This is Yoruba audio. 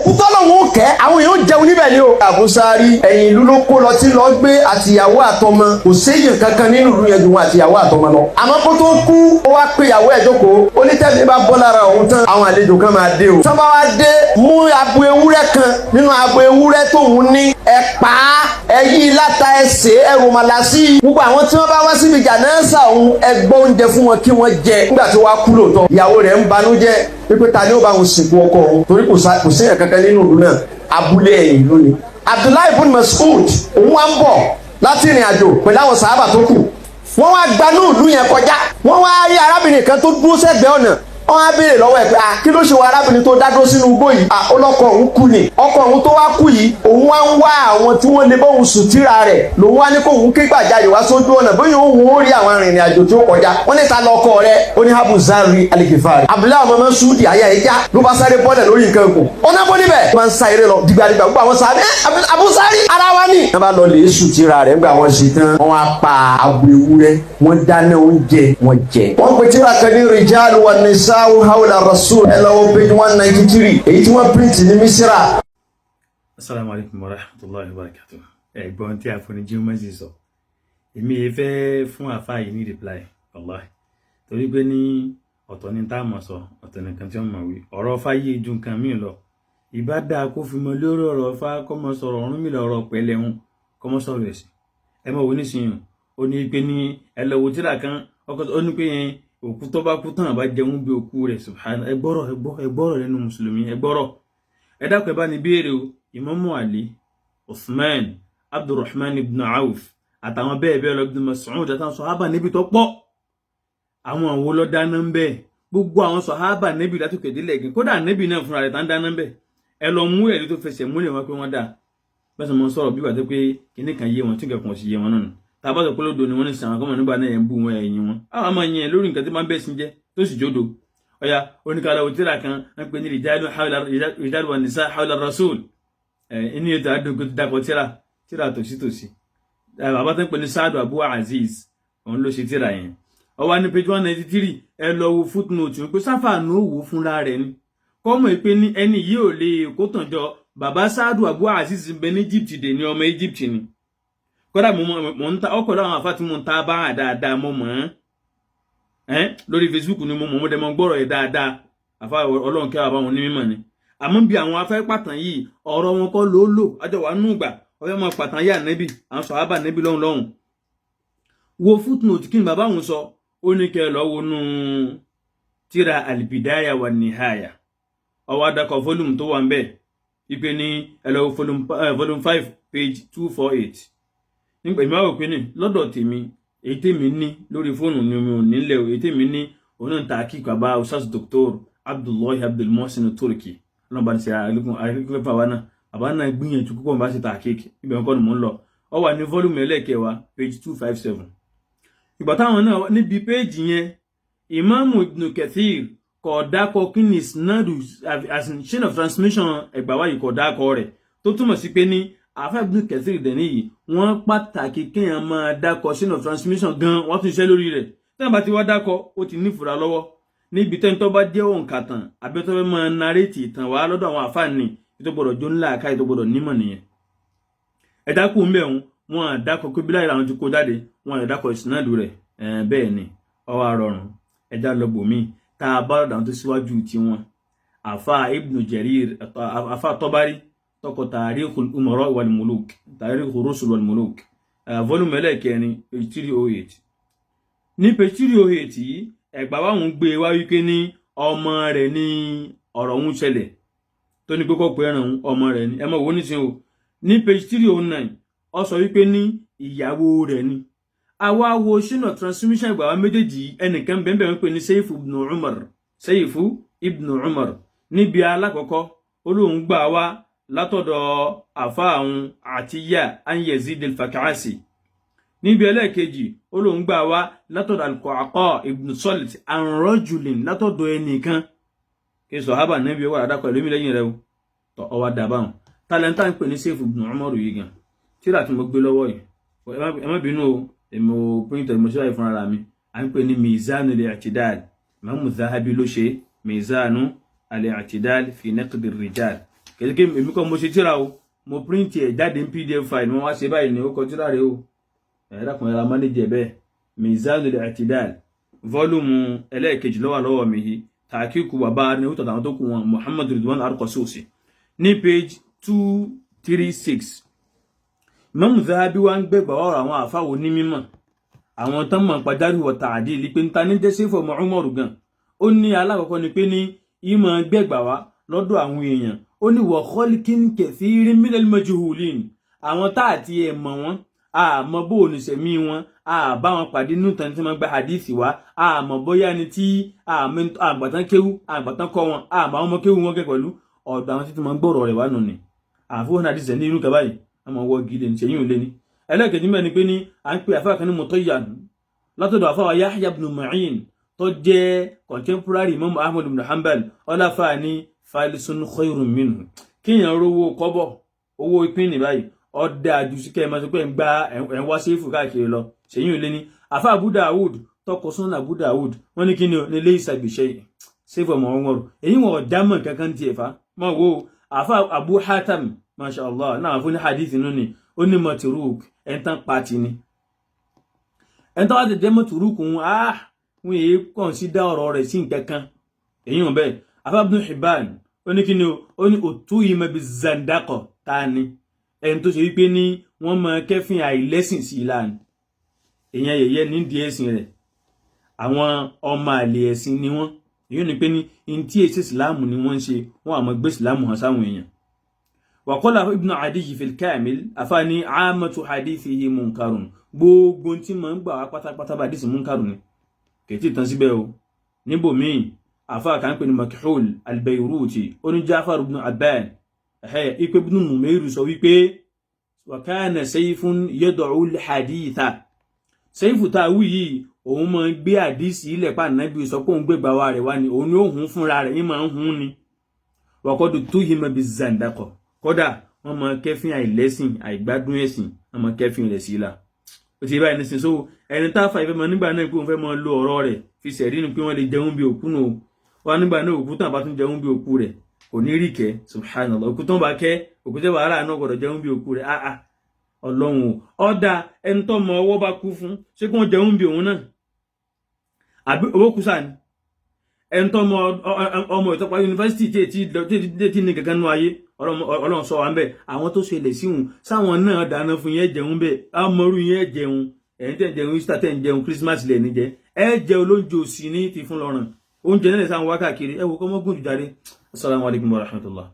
òkú tọ́lọ́hún kẹ́ àwọn èèyàn jẹun níbẹ̀ ni o. àbúsáárì ẹ̀yìn ìlú ló kó lọ tí lọ gbé àtìyàwó àtọmọ kò séyìn kankan nínú ìlú yẹn ju wọn àtìyàwó àtọmọ lọ. àmọ́ kó tó kú ó wá pé ìyàwó ẹ̀ jókòó ó ní tẹ́lẹ̀ bá bọ́ lára òun tán àwọn àlejò kan máa dé o. tí wọ́n bá wá dé mú abo ewúrẹ́ kan nínú abo ewúrẹ́ tóun ní ẹ pa á ẹ yí láta ẹsẹ̀ ẹrù màlásí. gbogbo àwọn tí wọ́n bá wá síbi jánásà òun ẹ gbọ́ oúnjẹ fún wọn kí wọ́n jẹ. nígbà tí wọ́n á kú lóòótọ́ ìyàwó rẹ̀ ń banújẹ́ pípẹ́ ta ni ó bá wọn sìnkú ọkọ òun torí kò sí ẹ̀ka kankan nínú ìlú náà abúlé ẹ̀yìn ìlú ni. Abdullahi ibn Mas'ud òun wá ń bọ̀ láti ìrìn àjò pẹ̀lú àwọn sàhábà tó kù wọ́n wá gbanú ìlú yẹn kọjá wọ́n wá rí arábìnrin kan tó dúró sẹ́gbẹ̀ẹ́ ọ̀nà wọ́n á béèrè lọ́wọ́ ẹ̀ pé kí ló ṣe wọ arábìnrin tó dádúró sínú igbó yìí ọlọ́kọ òun kú ni ọkọ òun tó wá kú yìí òun wá ń wá àwọn tí wọ́n lè bóun sùtìrà rẹ̀ lòun wá ní kó òun ké gbàjarè wá sójú ọ̀nà bóyá òun ó rí àwọn arìnrìn àjò tí ó kọjá wọ́n ní ta lọ́kọ rẹ̀ ó ní Abu Zarri al-Ghifari Abdullahi ọmọ Mas'udi àyà ẹja ló bá sáré bọ́lẹ̀ lórí nǹkan kù ọ̀nà bó níbẹ̀ wọ́n ń sa eré lọ dìgbàdìgbà gbogbo àwọn sáré Abu Zarri ara wa ni. wọ́n bá lọ lè sùtìrà rẹ̀ ńgbà wọ́n ṣe tán wọ́n á pa agbo ewúrẹ́ wọ́n dáná oúnjẹ wọ́n jẹ. wọ́n pe tíra kan ní Rijalu wan Nisa'u hawla Rasul ẹ lọ́wọ́ page 193 èyí tí wọ́n print ní Misira. Assalamu alaikum wa rahmatullahi wa barakatuh. Ẹ̀gbọ́n tí a fún ní Jímọ̀sí sọ èmi yìí fẹ́ fún àfáà yìí ní reply wallahi torí pé ní ọ̀tọ̀ ní tá a mọ̀ sọ ọ̀tọ̀ nìkan tí wọ́n mọ̀ wí ọ̀rọ̀ fáyé ju nǹkan míì lọ ìbá dáa kó fi mọ lórí ọ̀rọ̀ fá kọ́mọ sọ̀rọ̀ ọ̀run mi lọ́rọ̀ pẹ̀lẹ́ hùn kọ́mọ sọ̀rọ̀ ẹ̀sìn ẹ mọ̀ wọ́n nísìnyí ó ní pé ní ẹlẹ́wọ̀ tíra kan ó ní pé yẹn òkú tó bá kú tán àbá jẹun bí òkú rẹ̀ subhana ẹgbọ́rọ̀ lẹ́nu mùsùlùmí ẹgbọ́rọ̀ ẹ dákun ẹ bá ní béèrè o Imamu Ali Uthman Abdurrahman ibn Auf àtàwọn bẹ́ẹ̀ bẹ́ẹ̀ lọ Ibn Mas'ud àtàwọn sọ̀hábà níbi tó pọ̀ àwọn àwo lọ dáná ń bẹ́ẹ̀ gbogbo àwọn sọ̀hábà níbi látòkè délẹ̀ gẹ̀ kódà níbi náà fúnra rẹ̀ tá ń dáná ń bẹ́ẹ̀ ẹ lọ mú ẹ̀rí tó fẹsẹ̀ múlẹ̀ wọn pé wọ́n dà bẹ́ẹ̀ sọ mọ́ sọ̀rọ̀ bí wà tó pé kíní kan yé wọn tí nǹkan kan sì yé wọn náà tàbá sọ pé lódò ni wọ́n ní sàn àwọn ọmọ nígbà náà yẹn ń bú wọn ẹ̀yìn wọn àwọn máa yẹn lórí nǹkan tí máa ń bẹ́ẹ̀ sí jẹ́ tó sì jódo ọ̀yà oníkàlà òtíra kan ń pè ní Rijalu wan Nisa'u hawla Rasul inú ètò àdókò tó dàpọ̀ tíra tòsítòsí bàbá tó ń pè ní Saadu Abu Aziz òun ló ṣe tíra yẹn ọwọ́ ní page 193 ẹ lọ wo footnote pé sáfàánù òwò fúnra rẹ̀ ni kọ́mọ̀ ìpè ní ẹni yìí ò lè kó tàn jọ bàbá Saadu Abu Aziz ń bẹ ní Egypt dè ní ọmọ Egypt ni kódà mo ń ta ọkọ̀ láwọn àfáà tí mo ń ta bá hàn dáadáa mo mọ̀ ẹ́ lórí Facebook ni mo mọ̀ mo dẹ̀ mọ̀ gbọ́rọ̀ ẹ̀ dáadáa àfáà Ọlọ́run kẹ́ àbá wọn ní mímọ̀ ni àmọ́ bí àwọn afẹ́ pàtàn yìí ọ̀rọ̀ wọn kọ́ ló lò ọjọ́ wa nù gbà ọyọ́ mọ̀ pàtàn yà nẹ́bì àwọn sọ̀hábà nẹ́bì lọ́hùn wo footnote kí ni bàbá òun sọ ó ní kẹ́ lọ́ wo nù tíra al-Bidaya wa Nihaya ọwọ́ adakọ̀ volume tó wà ń bẹ̀ ipe ní ẹlọ́wọ́ volume 5 page 248 nígbà ìmọ̀ àwọn òpin ní lọ́dọ̀ tèmi èyí tèmi ní lórí fóònù ni mi ò nílẹ̀ èyí tèmi ní òun náà ta kíkọ àbá Ustaz Dr. Abdullahi Abdul Muhsin Turki ọlọ́ba ní ṣe àríkúfẹ́ fàwa náà àbá náà gbìyànjú púpọ̀ bá ṣe ta kíkì ibẹ̀ nǹkan ni mò ń lọ ọ wà ní volume ẹlẹ́kẹ̀wá page 257 ìgbà táwọn náà níbi péèjì yẹn Imamu Ibn Kathir kò dákọ kí ni isnadu as in chain of transmission ẹgbàá wáyé kò dákọ rẹ̀ tó túmọ̀ sí pé ní àfẹ́ Ibn Kathir dẹ̀ níyì wọ́n pàtàkì kéèyàn máa dákọ chain of transmission gan wọ́n tún ṣiṣẹ́ lórí rẹ̀ tẹ́lẹ̀ bá ti wá dákọ ó ti nífura lọ́wọ́ níbi tẹ́ni tó bá jẹ́ òǹkàtàn àbí tó fẹ́ máa narrate ìtàn wá lọ́dọ̀ àwọn àfáàní tó gbọ́dọ̀ jó ńlá àká tó gbọ́dọ̀ nímọ̀ nìyẹn ẹ dákú ń bẹ̀ wọn àdákọ pé bíláì làwọn ti kó jáde wọn àdákọ ìsìnàdù rẹ̀ bẹ́ẹ̀ ni ọwọ́ àrọ̀rùn ẹja lọ́gbòmí tá a bá lọ́dọ̀ àwọn tó síwájú tiwọn àfá Ibn Jarir àfá Tabari tọkọ Tarikhul Umara wal Muluk Tarikhur Rusul wal Muluk volume ẹlẹ́kẹrin page 308 ní page 308 yìí ẹgbà wáhùn gbé wá wípé ní ọmọ rẹ̀ ní ọ̀rọ̀ ń ṣẹlẹ̀ tó ní pé kọ́ pé ẹran ọmọ rẹ̀ ní ẹmọ wo nísìn o ní page 309 ó sọ wípé ní ìyàwó rẹ̀ ní àwa wo chain of transmission ìgbà wa méjèèjì ẹnìkan bẹ́ẹ̀ wọ́n pè ní Seifu ibn Umar níbi alákọ̀ọ́kọ́ olóhùn gbà wá látọ̀dọ̀ àfáàhùn Atiyya an Yazid al-Fakasi níbi ẹlẹ́ẹ̀kejì olóhùn gbà wá látọ̀dọ̀ al-Qa'qa ibn Salit an rajulin látọ̀dọ̀ ẹnìkan kí sọ̀hábà níbi wà àdákọ̀ ìlú mi lẹ́yìn rẹ̀ tọ́ ọwà dàbáhùn tálẹ́ntà ń pè ní Seifu ibn Umar yìí gan tíra tí mo gbé lọ́wọ́ yìí ẹ má bínú o èmi ò píntẹ̀ mo ṣíwáyé fún ara mi à ń pè ní Mizanu al-i'tidal Imamu Zahabi ló ṣe Mizanu al-i'tidal fi naqd ar-rijal kèsì pé èmi kọ́ mo ṣe tíra o mo print ẹ̀ jáde ní pdf file mo wá ṣe báyìí ní ó kọ tíra rẹ o dákùnrin ara manager bẹ́ẹ̀ Mizanul I'tidal volume ẹlẹ́ẹ̀kejì lọ́wọ́ mi yìí tàkíkù bàbá ní ó tọ̀tàwọn tó kù wọn Muhammad Ridwan Al-Qassusi ní page 236. Imam Zahabi wá ń gbẹ̀gbà ọ̀rọ̀ àwọn àfáwò ní mímọ̀ àwọn tán mọ̀ pàjáwìrì wa ta'dil pé ń ta ní jẹ́sí fún Umar gan. Ó ní alákọ̀ọ́kọ́ ni pé ní ìmọ̀ gbẹ̀gbà wá lọ́dọ̀ àwọn èèyàn ó ní wa khalqin kathirin minal majhulin àwọn tá àti ẹ̀ mọ̀ wọ́n àmọ́ bó oníṣẹ̀mí wọn àbá wọn pàdé nínú tàn tí wọ́n gba hadith wá àmọ́ bóyá ni tí àgbàtán kéwú àgbàtán kọ́ wọn àmọ́ àwọn ọmọ kéwú wọn kẹ́ pẹ̀lú ọ̀dọ̀ àwọn títí máa ń gbọ́rọ̀ rẹ̀ wá nù ni àfọwọ́n hadith ní inú kaba yìí àmọ́ wọ́ gidi ní ṣẹ́yìn òlé ni ẹlẹ́kẹ̀ẹ́jì mẹ́rin pé ní à ń pè àfáà kan ní Mutayyan látọ̀dọ̀ àfáà Yahya ibn Ma'in tó jẹ́ contemporary Imam Ahmad ibn Hanbal ọláfáà ní falisun khayrun minhu kíyàn rówó kọ́bọ̀ owó ìpín ní báyìí ọdẹ àjùsíkẹ́ máa sọ pé ń gba ẹ̀wá séfù káàkiri lọ ṣèyìn òlé ní àfáà Abu Dawud tọkọ sọ́nà Abu Dawud wọ́n ní kí ni ní laysa bi shay séfù ọmọ wọn èyí wọn ọ̀dámọ̀ kankan tiẹ̀ fa mọ̀ wo àfáà Abu Hatam masha Allah náà fún ní hadith inú ni ó ní maturuk ẹ̀ntàn pàtì ni ẹ̀ntàn wá ti jẹ́ maturuk wọ́n èé consider ọ̀rọ̀ rẹ̀ sí nǹkankan èyí wọn bẹ́ẹ̀ àfáà Ibn Hibban ó ní kí ni ó ní utuyima bizandaqa ta ni ẹni tó ṣe wípé ní wọ́n máa kẹ́fìn àìlẹ́sìn sí ìlànà èèyàn yẹ̀yẹ́ nídìí ẹ̀sìn rẹ̀ àwọn ọmọ àlè ẹ̀sìn ni wọ́n èyí ni pé ní in tí èsì ìsìláàmù ni wọ́n ń ṣe wọ́n àmọ́ gbé ìsìláàmù hàn sáwọn èèyàn. Wa qala Ibn Adiy fil Kamil afáàní amatu hadithihi munkarun gbogbo tí máa ń gbà wá pátápátá bá dísì munkarun ni kẹtí tán síbẹ̀ o níbòmíì àfáà kan pè ní Makhul al-Bayruti ó ní Ja'far ibn Abban ipe Ibn Numayr sọ wípé wa kana Sayfun yad'u al-haditha Sayfu ta wí yìí òun máa gbé hadisi ilẹ̀ pa Ànábì sọ pé òun gbégbà wa rẹ̀ wá ni òun ni ó hun fúnra rẹ̀ yín máa ń hun ni wa qad tuhima biz-zandaqa kódà wọ́n máa kẹ́fìn àìlẹ́sìn àìgbádùn ẹ̀sìn wọ́n máa kẹ́fìn rẹ̀ síla ó ti báyìí nísìn so ẹni tá fà ìfẹ́ mọ́ nígbà náà pé òun fẹ́ mọ́ lo ọ̀rọ̀ rẹ̀ fi sẹ̀rí ni pé wọ́n lè jẹun bí òkú nù wá nígbà náà òkú tàn bá tún jẹun bí òkú rẹ̀ kò ní rí kẹ́ subhanallah òkú tán bá kẹ́ òkú tẹ́ wàhálà náà gbọ́dọ̀ jẹun bí òkú rẹ̀ ọlọ́run ọ̀dà ẹni tó mọ ọwọ́ bá kú fún ṣé kí wọ́n jẹun bí òun náà àbí owó kú sáà ni ẹni tó mọ ọmọ ìtọ́pá yunifásitì tí ní kankan nú ayé ọlọ́run sọ wá ń bẹ̀ àwọn tó ṣẹlẹ̀ síhun sáwọn náà dáná fún yẹn jẹun bẹ́ẹ̀ amọ̀rú yẹn jẹun ẹ̀yin tẹ̀ ń jẹun Easter tẹ̀ ń jẹun Christmas lẹ̀ ní jẹ ẹ jẹ olóúnjẹ òsì ní ti fún lọ́rùn oúnjẹ náà sáwọn wákàkiri ẹ wò kọ́ mọ́gùn jù jáde. Assalamu alaikum warahmatullah.